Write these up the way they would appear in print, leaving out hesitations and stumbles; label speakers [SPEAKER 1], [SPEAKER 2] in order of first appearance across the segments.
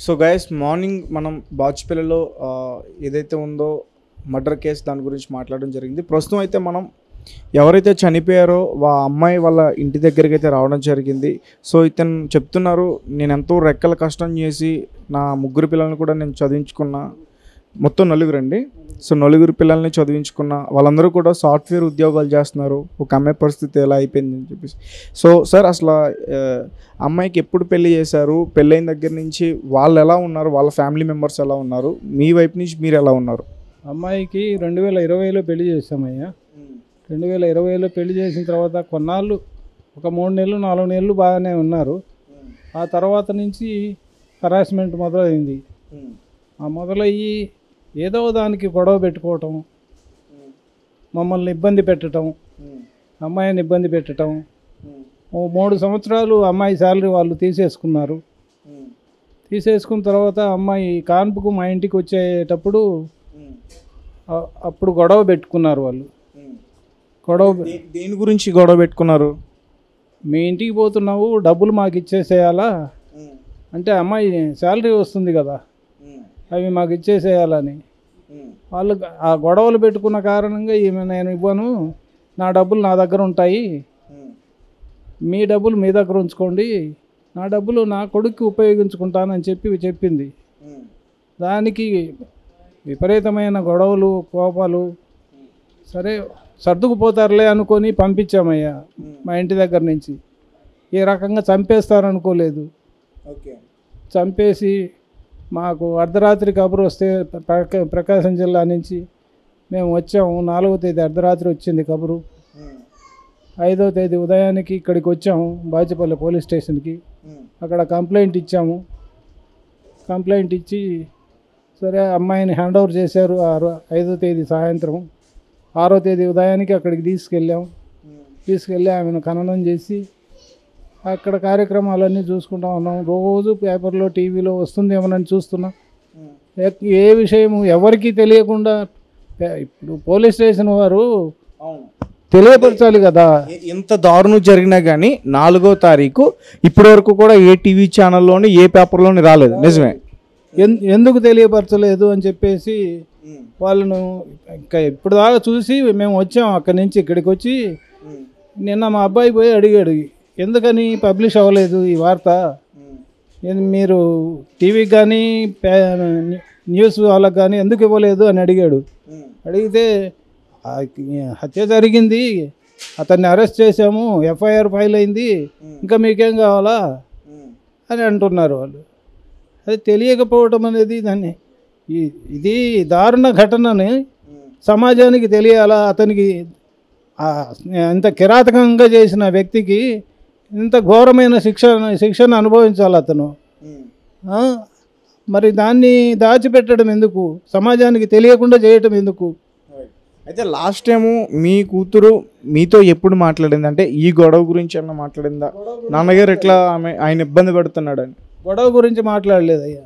[SPEAKER 1] So guys morning మనం బాచుపల్లిలో ఏదైతే ఉందో మర్డర్ కేసు దాని గురించి మాట్లాడడం జరిగింది. ప్రస్తుతం అయితే మనం ఎవరైతే చనిపోయారో అమ్మాయి వాళ్ళ ఇంటి దగ్గరికి అయితే రావడం జరిగింది. సో ఇతను చెప్తున్నారు, నేను ఎంతో రెక్కల కష్టం చేసి నా ముగ్గురు పిల్లల్ని కూడా నేను చదివించుకున్నా, మొత్తం నలుగురండి. సో నలుగురు పిల్లల్ని చదివించుకున్న వాళ్ళందరూ కూడా సాఫ్ట్వేర్ ఉద్యోగాలు చేస్తున్నారు. ఒక అమ్మాయి పరిస్థితి ఎలా అయిపోయింది అని చెప్పేసి. సో సార్ అసలు అమ్మాయికి ఎప్పుడు పెళ్లి చేశారు, పెళ్ళైన దగ్గర నుంచి వాళ్ళు ఎలా ఉన్నారు, వాళ్ళ ఫ్యామిలీ మెంబర్స్ ఎలా ఉన్నారు, మీ వైపు నుంచి మీరు ఎలా ఉన్నారు?
[SPEAKER 2] అమ్మాయికి 2020లో పెళ్లి చేసామయ్యా. 2020లో పెళ్లి చేసిన తర్వాత కొన్నాళ్ళు ఒక 3 నెలలు 4 నెలలు బాగానే ఉన్నారు. ఆ తర్వాత నుంచి హరాస్మెంట్ మొదలైంది. ఆ మొదలయ్యి ఏదో దానికి గొడవ పెట్టుకోవటం, మమ్మల్ని ఇబ్బంది పెట్టడం, అమ్మాయిని ఇబ్బంది పెట్టడం. 3 సంవత్సరాలు అమ్మాయి శాలరీ వాళ్ళు తీసేసుకున్నారు. తీసేసుకున్న తర్వాత అమ్మాయి కాన్పుకు మా ఇంటికి వచ్చేటప్పుడు అప్పుడు గొడవ పెట్టుకున్నారు వాళ్ళు.
[SPEAKER 1] దేని గురించి గొడవ పెట్టుకున్నారు?
[SPEAKER 2] మీ ఇంటికి పోతున్నావు, డబ్బులు మాకు ఇచ్చేసేయాలా అంటే, అమ్మాయి శాలరీ వస్తుంది కదా, అవి మాకు ఇచ్చేసేయాలని వాళ్ళు ఆ గొడవలు పెట్టుకున్న కారణంగా ఈమె నేను ఇవ్వను, నా డబ్బులు నా దగ్గర ఉంటాయి, మీ డబ్బులు మీ దగ్గర ఉంచుకోండి, నా డబ్బులు నా కొడుక్కి ఉపయోగించుకుంటానని చెప్పింది. దానికి విపరీతమైన గొడవలు, కోపాలు. సరే సర్దుకుపోతారులే అనుకొని పంపించామయ్యా మా ఇంటి దగ్గర నుంచి. ఈ రకంగా చంపేస్తారనుకోలేదు. చంపేసి మాకు అర్ధరాత్రి కబురు వస్తే ప్రకాశం జిల్లా నుంచి మేము వచ్చాము. 4వ తేదీ అర్ధరాత్రి వచ్చింది కబురు. 5వ తేదీ ఉదయానికి ఇక్కడికి వచ్చాము, బాచుపల్లి పోలీస్ స్టేషన్కి. అక్కడ కంప్లైంట్ ఇచ్చాము. కంప్లైంట్ ఇచ్చి సరే అమ్మాయిని హ్యాండ్ ఓవర్ చేశారు. 5వ తేదీ సాయంత్రం. 6వ తేదీ ఉదయానికి అక్కడికి తీసుకెళ్ళి ఆమెను ఖననం చేసి అక్కడ కార్యక్రమాలన్నీ చూసుకుంటా ఉన్నాం. రోజు పేపర్లో టీవీలో వస్తుందేమోనని చూస్తున్నాం. ఏ విషయము ఎవరికీ తెలియకుండా ఇప్పుడు పోలీస్ స్టేషన్ వారు తెలియపరచాలి కదా.
[SPEAKER 1] ఎంత దారుణం జరిగినా కానీ 4వ తారీఖు ఇప్పటి వరకు కూడా ఏ టీవీ ఛానల్లోని ఏ పేపర్లోని రాలేదు. నిజమే.
[SPEAKER 2] ఎందుకు తెలియపరచలేదు అని చెప్పేసి వాళ్ళను ఇంకా ఇప్పుడు దాకా చూసి మేము వచ్చాము. అక్కడి నుంచి ఇక్కడికి వచ్చి నిన్న మా అబ్బాయి పోయి అడిగాడు, ఎందుకని పబ్లిష్ అవ్వలేదు ఈ వార్త, మీరు టీవీకి కానీ న్యూస్ వాళ్ళకి కానీ ఎందుకు ఇవ్వలేదు అని అడిగాడు. అడిగితే హత్య జరిగింది, అతన్ని అరెస్ట్ చేశాము, ఎఫ్ఐఆర్ ఫైల్ అయింది, ఇంకా మీకేం కావాలా అని అంటున్నారు వాళ్ళు. అది తెలియకపోవటం అనేది దాన్ని ఇది దారుణ ఘటనని సమాజానికి తెలియాలా. అతనికి ఇంత కిరాతకంగా చేసిన వ్యక్తికి ఇంత ఘోరమైన శిక్షను అనుభవించాలి అతను. మరి దాన్ని దాచిపెట్టడం ఎందుకు, సమాజానికి తెలియకుండా చేయటం ఎందుకు?
[SPEAKER 1] అయితే లాస్ట్ టైము మీ కూతురు మీతో ఎప్పుడు మాట్లాడింది, అంటే ఈ గొడవ గురించి ఏమన్నా మాట్లాడిందా? నాన్నగారు ఎట్లా ఆయన ఇబ్బంది పెడుతున్నాడని?
[SPEAKER 2] గొడవ గురించి మాట్లాడలేదయ్యా.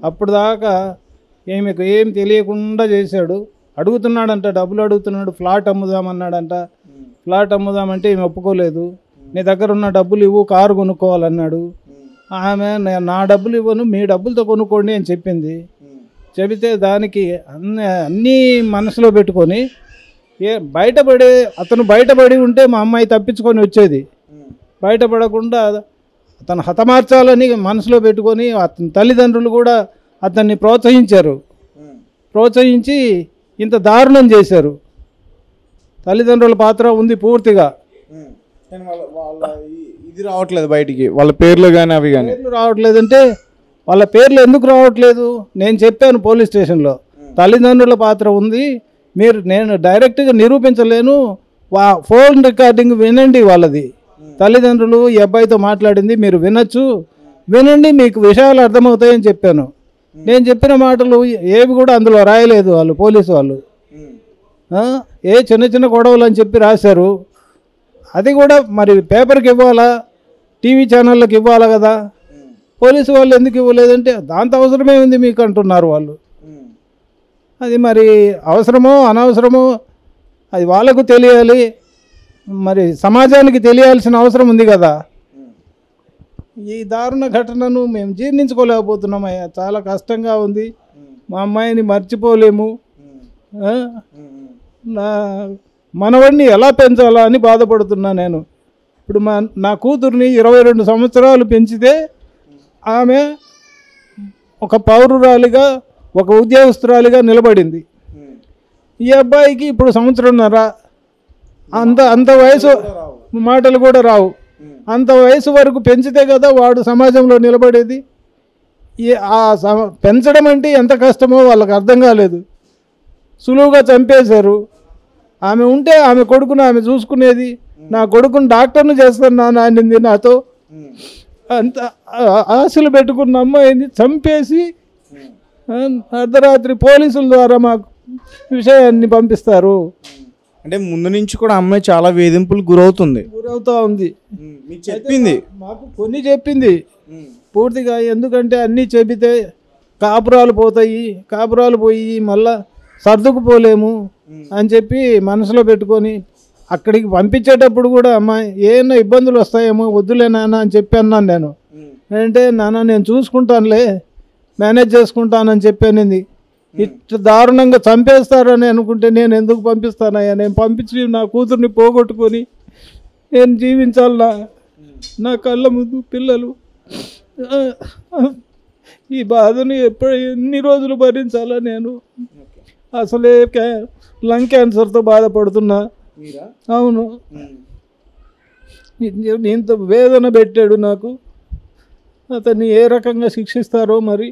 [SPEAKER 2] అప్పుడు దాకా ఈమెకు ఏం తెలియకుండా చేశాడు. అడుగుతున్నాడంట, డబ్బులు అడుగుతున్నాడు, ఫ్లాట్ అమ్ముదామన్నాడంట. ఫ్లాట్ అమ్ముదామంటే ఈమె ఒప్పుకోలేదు. నీ దగ్గర ఉన్న డబ్బులు ఇవ్వు, కారు కొనుక్కోవాలన్నాడు. ఆమె నా డబ్బులు ఇవ్వను, మీ డబ్బులతో కొనుక్కోండి అని చెప్పింది. చెబితే దానికి అన్నీ మనసులో పెట్టుకొని అతను బయటపడి ఉంటే మా అమ్మాయి తప్పించుకొని వచ్చేది. బయటపడకుండా అతను హతమార్చాలని మనసులో పెట్టుకొని అతని తల్లిదండ్రులు కూడా అతన్ని ప్రోత్సహించి ఇంత దారుణం చేశారు. తల్లిదండ్రుల పాత్ర ఉంది పూర్తిగా.
[SPEAKER 1] ఇది రావట్లేదు బయటికి, వాళ్ళ పేర్లు కానీ అవి కానీ
[SPEAKER 2] రావట్లేదంటే వాళ్ళ పేర్లు ఎందుకు రావట్లేదు? నేను చెప్పాను పోలీస్ స్టేషన్లో, తల్లిదండ్రుల పాత్ర ఉంది, నేను డైరెక్ట్గా నిరూపించలేను, ఫోన్ రికార్డింగ్ వినండి వాళ్ళది. తల్లిదండ్రులు ఈ అబ్బాయితో మాట్లాడింది మీరు వినండి, మీకు విషయాలు అర్థమవుతాయని చెప్పాను. నేను చెప్పిన మాటలు ఏవి కూడా అందులో రాయలేదు వాళ్ళు, పోలీసు వాళ్ళు. చిన్న చిన్న గొడవలు అని చెప్పి రాశారు. అది కూడా మరి పేపర్కి ఇవ్వాలా, టీవీ ఛానళ్ళకి ఇవ్వాలా కదా. పోలీసు వాళ్ళు ఎందుకు ఇవ్వలేదంటే దాంతో అవసరమే ఉంది మీకు అంటున్నారు వాళ్ళు. అది మరి అవసరమో అనవసరమో అది వాళ్ళకు తెలియాలి, మరి సమాజానికి తెలియాల్సిన అవసరం ఉంది కదా. ఈ దారుణ ఘటనను మేము జీర్ణించుకోలేకపోతున్నామయ్యా. చాలా కష్టంగా ఉంది. మా అమ్మాయిని మర్చిపోలేము. ఆ? నా మనవడిని ఎలా పెంచాలా అని బాధపడుతున్నా నేను. ఇప్పుడు నా కూతుర్ని 22 సంవత్సరాలు పెంచితే ఆమె ఒక పౌరురాలిగా, ఒక ఉద్యోగస్తురాలిగా నిలబడింది. ఈ అబ్బాయికి ఇప్పుడు సంవత్సరంన్నర. అంత వయసు మాటలు కూడా రావు. అంత వయసు వరకు పెంచితే కదా వాడు సమాజంలో నిలబడేది. పెంచడం అంటే ఎంత కష్టమో వాళ్ళకి అర్థం కాలేదు. సులువుగా చంపేశారు. ఆమె ఉంటే ఆమె కొడుకును ఆమె చూసుకునేది. నా కొడుకుని డాక్టర్ను చేస్తాను నానింది నాతో. అంత ఆశలు పెట్టుకున్న అమ్మాయిని చంపేసి అర్ధరాత్రి పోలీసుల ద్వారా మాకు విషయాన్ని పంపిస్తారు.
[SPEAKER 1] అంటే ముందు నుంచి కూడా అమ్మాయి చాలా వేధింపులు గురవుతూ ఉంది. మీకు చెప్పింది,
[SPEAKER 2] మాకు కొన్ని చెప్పింది పూర్తిగా. ఎందుకంటే అన్నీ చెబితే కాపురాలు పోయి మళ్ళా సర్దుకుపోలేము అని చెప్పి మనసులో పెట్టుకొని అక్కడికి పంపించేటప్పుడు కూడా అమ్మాయి ఏమైనా ఇబ్బందులు వస్తాయేమో వద్దులే నాన్న అని చెప్పి అన్నాను నేను. అంటే నాన్న నేను చూసుకుంటానులే, మేనేజ్ చేసుకుంటానని చెప్పానింది. ఇట్లా దారుణంగా చంపేస్తారని అనుకుంటే నేను ఎందుకు పంపిస్తానయ్యా? నేను పంపించి నా కూతుర్ని పోగొట్టుకొని నేను జీవించాలన్నా? నా కళ్ళ ముందు పిల్లలు. ఈ బాధను ఎన్ని రోజులు భరించాలా నేను? అసలే లంగ్ క్యాన్సర్తో బాధపడుతున్నా. అవును, ఇంత వేదన పెట్టాడు నాకు. అతన్ని ఏ రకంగా శిక్షిస్తారో మరి.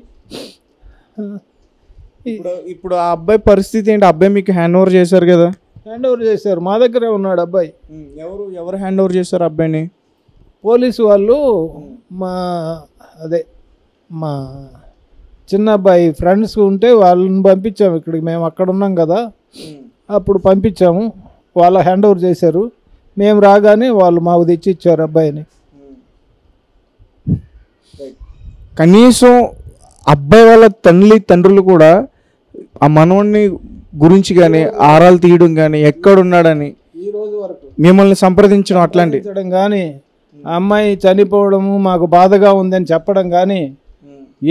[SPEAKER 1] ఇప్పుడు ఆ అబ్బాయి పరిస్థితి ఏంటి? అబ్బాయి మీకు హ్యాండ్ ఓవర్ చేశారు కదా?
[SPEAKER 2] హ్యాండ్ ఓవర్ చేశారు. మా దగ్గరే ఉన్నాడు అబ్బాయి.
[SPEAKER 1] ఎవరు హ్యాండ్ ఓవర్ చేశారు అబ్బాయిని?
[SPEAKER 2] పోలీసు వాళ్ళు. మా చిన్న అబ్బాయి ఫ్రెండ్స్ ఉంటే వాళ్ళని పంపించాము ఇక్కడికి. మేము అక్కడ ఉన్నాం కదా, అప్పుడు పంపించాము. వాళ్ళ హ్యాండ్ ఓవర్ చేశారు. మేము రాగానే వాళ్ళు మాకు తెచ్చి ఇచ్చారు అబ్బాయిని.
[SPEAKER 1] కనీసం అబ్బాయి వాళ్ళ తండ్రులు కూడా ఆ మనవడిని గురించి కానీ ఆరాలు తీయడం కానీ ఎక్కడున్నాడని
[SPEAKER 2] ఈ రోజు వరకు
[SPEAKER 1] మిమ్మల్ని సంప్రదించడం అట్లాంటి
[SPEAKER 2] కానీ అమ్మాయి చనిపోవడము మాకు బాధగా ఉందని చెప్పడం కానీ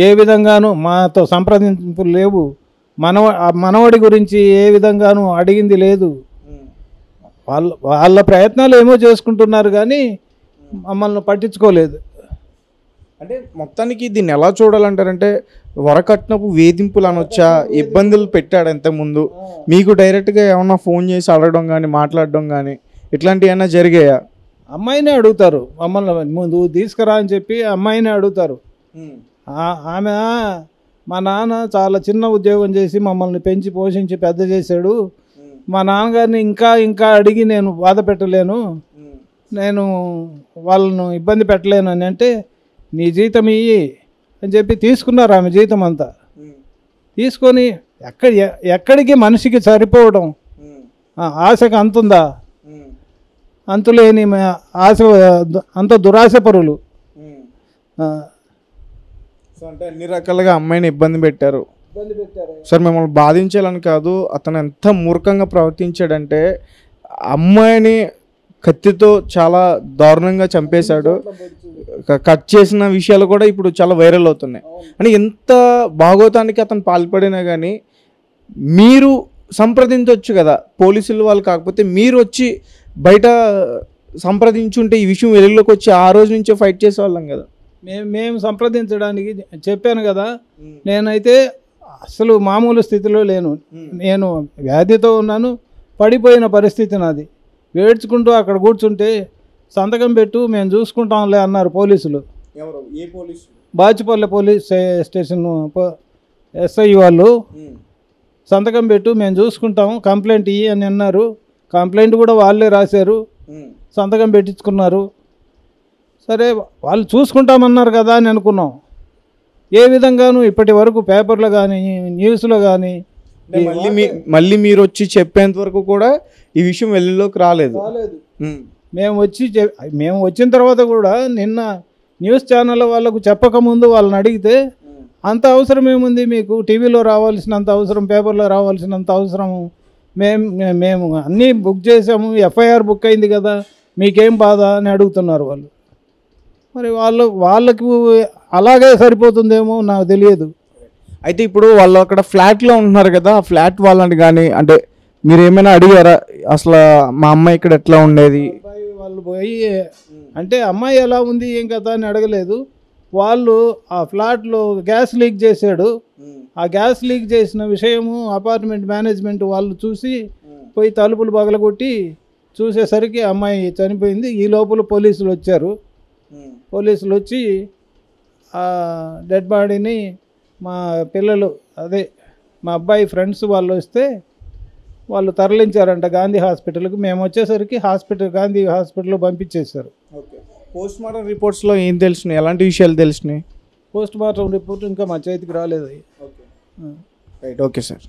[SPEAKER 2] ఏ విధంగానూ మాతో సంప్రదింపులు లేవు. మనవడి గురించి ఏ విధంగానూ అడిగింది లేదు. వాళ్ళ ప్రయత్నాలు ఏమో చేసుకుంటున్నారు కానీ మమ్మల్ని పట్టించుకోలేదు.
[SPEAKER 1] అంటే మొత్తానికి దీన్ని ఎలా చూడాలంటారంటే వరకట్నపు వేధింపులు అనొచ్చా? ఇబ్బందులు పెట్టాడు ఇంతకుముందు మీకు డైరెక్ట్గా ఏమన్నా ఫోన్ చేసి అడగడం కానీ మాట్లాడడం కానీ ఇట్లాంటివి ఏమైనా జరిగాయా?
[SPEAKER 2] అమ్మాయినే అడుగుతారు మమ్మల్ని. ముందు తీసుకురా అని చెప్పి అమ్మాయినే అడుగుతారు. ఆమె మా నాన్న చాలా చిన్న ఉద్యోగం చేసి మమ్మల్ని పెంచి పోషించి పెద్ద చేశాడు. మా నాన్నగారిని ఇంకా అడిగి నేను బాధ పెట్టలేను, నేను వాళ్ళను ఇబ్బంది పెట్టలేను అని అంటే నీ జీతం ఇయ్యి అని చెప్పి తీసుకున్నారు. ఆమె జీతం అంతా తీసుకొని ఎక్కడికి మనిషికి సరిపోవడం. ఆశకు అంతుందా? అంతులేని ఆశ, అంత దురాశ పరులు.
[SPEAKER 1] అంటే అన్ని రకాలుగా అమ్మాయిని ఇబ్బంది పెట్టారు. సార్ మిమ్మల్ని బాధించాలని కాదు, అతను ఎంత మూర్ఖంగా ప్రవర్తించాడంటే అమ్మాయిని కత్తితో చాలా దారుణంగా చంపేశాడు. కట్ చేసిన విషయాలు కూడా ఇప్పుడు చాలా వైరల్ అవుతున్నాయి. అంటే ఎంత భాగోతానికి అతను పాల్పడినా కానీ మీరు సంప్రదించవచ్చు కదా పోలీసులు వాళ్ళు. కాకపోతే మీరు వచ్చి బయట సంప్రదించుంటే ఈ విషయం వెలుగులోకి వచ్చి ఆ రోజు నుంచే ఫైట్ చేసేవాళ్ళం కదా.
[SPEAKER 2] మేము సంప్రదించడానికి చెప్పాను కదా. నేనైతే అసలు మామూలు స్థితిలో లేను. నేను వ్యాధితో ఉన్నాను, పడిపోయిన పరిస్థితి నాది. ఏడ్చుకుంటూ అక్కడ కూర్చుంటే సంతకం పెట్టు మేము చూసుకుంటాంలే అన్నారు పోలీసులు.
[SPEAKER 1] ఏ పోలీసు?
[SPEAKER 2] బాచిపల్లె పోలీస్ స్టేషన్ ఎస్ఐ వాళ్ళు. సంతకం పెట్టు మేము చూసుకుంటాము, కంప్లైంట్ ఇయ్యి అని అన్నారు. కంప్లైంట్ కూడా వాళ్ళే రాశారు, సంతకం పెట్టించుకున్నారు. సరే వాళ్ళు చూసుకుంటామన్నారు కదా అని అనుకున్నాం. ఏ విధంగానూ ఇప్పటి వరకు పేపర్లో కానీ న్యూస్లో కానీ
[SPEAKER 1] మళ్ళీ మీరు వచ్చి చెప్పేంత వరకు కూడా ఈ విషయం వెలుగులోకి రాలేదు.
[SPEAKER 2] మేము వచ్చిన తర్వాత కూడా నిన్న న్యూస్ ఛానల్ వాళ్ళకు చెప్పకముందు వాళ్ళని అడిగితే అంత అవసరం ఏముంది మీకు? టీవీలో రావాల్సినంత అవసరం, పేపర్లో రావాల్సినంత అవసరం, మేము అన్నీ బుక్ చేసాము, ఎఫ్ఐఆర్ బుక్ అయింది కదా, మీకేం బాధ అని అడుగుతున్నారు వాళ్ళు. మరి వాళ్ళకి అలాగే సరిపోతుందేమో నాకు తెలియదు.
[SPEAKER 1] అయితే ఇప్పుడు వాళ్ళు అక్కడ ఫ్లాట్లో ఉంటున్నారు కదా, ఆ ఫ్లాట్ వాళ్ళని కానీ అంటే మీరు ఏమైనా అడిగారా అసలు మా అమ్మాయి ఇక్కడ ఎట్లా ఉండేది?
[SPEAKER 2] అబ్బాయి వాళ్ళు పోయి అంటే అమ్మాయి ఎలా ఉంది ఏం కదా అని అడగలేదు. వాళ్ళు ఆ ఫ్లాట్లో గ్యాస్ లీక్ చేశాడు. ఆ గ్యాస్ లీక్ చేసిన విషయము అపార్ట్మెంట్ మేనేజ్మెంట్ వాళ్ళు చూసి పోయి తలుపులు పగలగొట్టి చూసేసరికి అమ్మాయి చనిపోయింది. ఈ లోపల పోలీసులు వచ్చారు. పోలీసులు వచ్చి ఆ డెడ్ బాడీని మా పిల్లలు అదే మా అబ్బాయి ఫ్రెండ్స్ వాళ్ళు వస్తే వాళ్ళు తరలించారంట గాంధీ హాస్పిటల్కి. మేము వచ్చేసరికి గాంధీ హాస్పిటల్లో పంపించేశారు.
[SPEAKER 1] ఓకే. పోస్ట్ మార్టం రిపోర్ట్స్లో ఏం తెలిసినాయి, ఎలాంటి విషయాలు తెలిసినాయి?
[SPEAKER 2] పోస్ట్ మార్టం రిపోర్ట్ ఇంకా మా చేతికి రాలేదు.
[SPEAKER 1] Right, okay sir.